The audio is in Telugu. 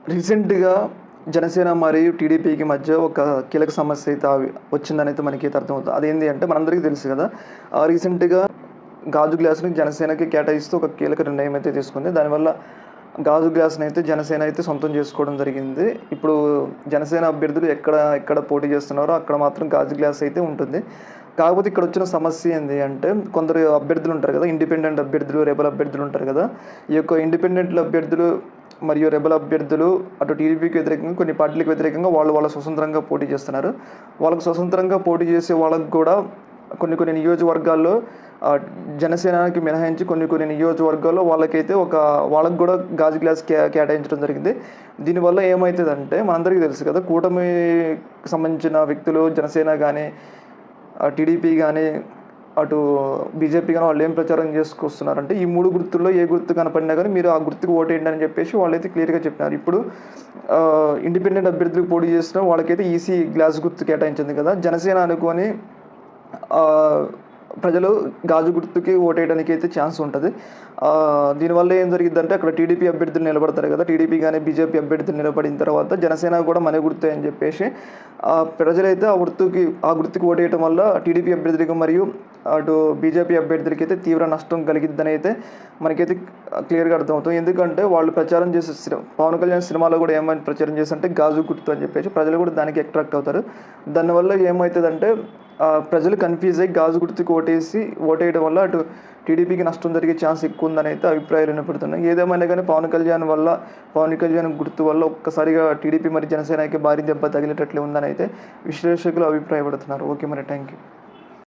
రీసెంట్‌గా జనసేన మరియు టీడీపీకి మధ్య ఒక కీలక సమస్య అయితే వచ్చిందనైతే మనకైతే అర్థమవుతుంది. అదేంటి అంటే మనందరికీ తెలుసు కదా! రీసెంట్‌గా గాజు గ్లాస్‌ని జనసేనకి కేటాయిస్తూ ఒక కీలక నిర్ణయం అయితే తీసుకుంది. దానివల్ల గాజు గ్లాస్‌నైతే జనసేన అయితే సొంతం చేసుకోవడం జరిగింది. ఇప్పుడు జనసేన అభ్యర్థులు ఎక్కడ పోటీ చేస్తున్నారో అక్కడ మాత్రం గాజు గ్లాస్ అయితే ఉంటుంది. కాకపోతే ఇక్కడొచ్చిన సమస్య ఏంది అంటే కొందరు అభ్యర్థులు ఉంటారు కదా! ఇండిపెండెంట్ అభ్యర్థులు, రెబెల్ అభ్యర్థులు ఉంటారు కదా! ఈ యొక్క ఇండిపెండెంట్‌ల అభ్యర్థులు మరియు రెబెల్ అభ్యర్థులు అటు టీడీపీకి వ్యతిరేకంగా, కొన్ని పార్టీలకు వ్యతిరేకంగా వాళ్ళ స్వతంత్రంగా పోటీ చేస్తున్నారు. వాళ్ళకి స్వతంత్రంగా పోటీ చేసే వాళ్ళకి కూడా కొన్ని నియోజకవర్గాల్లో జనసేనకి మినహాయించి కొన్ని నియోజకవర్గాల్లో వాళ్ళకి కూడా గాజు గ్లాస్ కేటాయించడం జరిగింది. దీనివల్ల ఏమైతదంటే మనందరికీ తెలుసు కదా! కూటమికి సంబంధించిన వ్యక్తులు జనసేన గానీ, టీడీపీ గానీ, అటు బీజేపీ గానీ వాళ్ళేం ప్రచారం చేసుకొస్తున్నారంటే, ఈ 3 గుర్తుల్లో ఏ గుర్తు కనపడినా గానీ మీరు ఆ గుర్తుకు ఓటేయండి అని చెప్పేసి వాళ్ళైతే క్లియర్‌గా చెప్పినారు. ఇప్పుడు ఇండిపెండెంట్ అభ్యర్థులకు పోటీ చేసిన వాళ్ళకైతే ఈసీ గ్లాస్ గుర్తు కేటాయించింది కదా! జనసేన అనుకోని ప్రజలు గాజు గుర్తుకి ఓటేయడానికి అయితే ఛాన్స్ ఉంటది. దీనివల్ల ఏం జరిగిద్దంటే అక్కడ టీడీపీ అభ్యర్థులు నిలబడతారు కదా! టీడీపీ గానీ, బీజేపీ అభ్యర్థులు నిలబడిన తర్వాత జనసేన కూడా మన గుర్తే అని చెప్పేసి ప్రజలైతే ఆ గుర్తుకి ఓటేయటం వల్ల టీడీపీ అభ్యర్థులకు మరియు అటు బీజేపీ అభ్యర్థులకైతే తీవ్ర నష్టం కలిగిద్దనైతే మనకైతే క్లియర్‌గా అర్థమవుతుంది. ఎందుకంటే వాళ్ళు ప్రచారం చేసే పవన్ కళ్యాణ్ సినిమాలో కూడా ఏమని ప్రచారం చేశారంటే గాజు గుర్తు అని చెప్పేసి ప్రజలు కూడా దానికి అట్రాక్ట్ అవుతారు. దానివల్ల ఏమైతదంటే ప్రజలు కన్‌ఫ్యూజ్ అయ్యి గాజు గుర్తుకి ఓటేయడం వల్ల అటు టీడీపీకి నష్టం జరిగే ఛాన్స్ ఎక్కువుందనైతే అభిప్రాయాలు వినపడుతున్నాయి. ఏదేమైనా గానీ పవన్ కళ్యాణ్ గుర్తు వల్ల ఒక్కసారిగా టీడీపీ మరి జనసేనకి భారీ దెబ్బ తగిలేటట్లే ఉందనైతే విశ్లేషకులు అభిప్రాయపడుతున్నారు. ఓకే మరి. Thank you.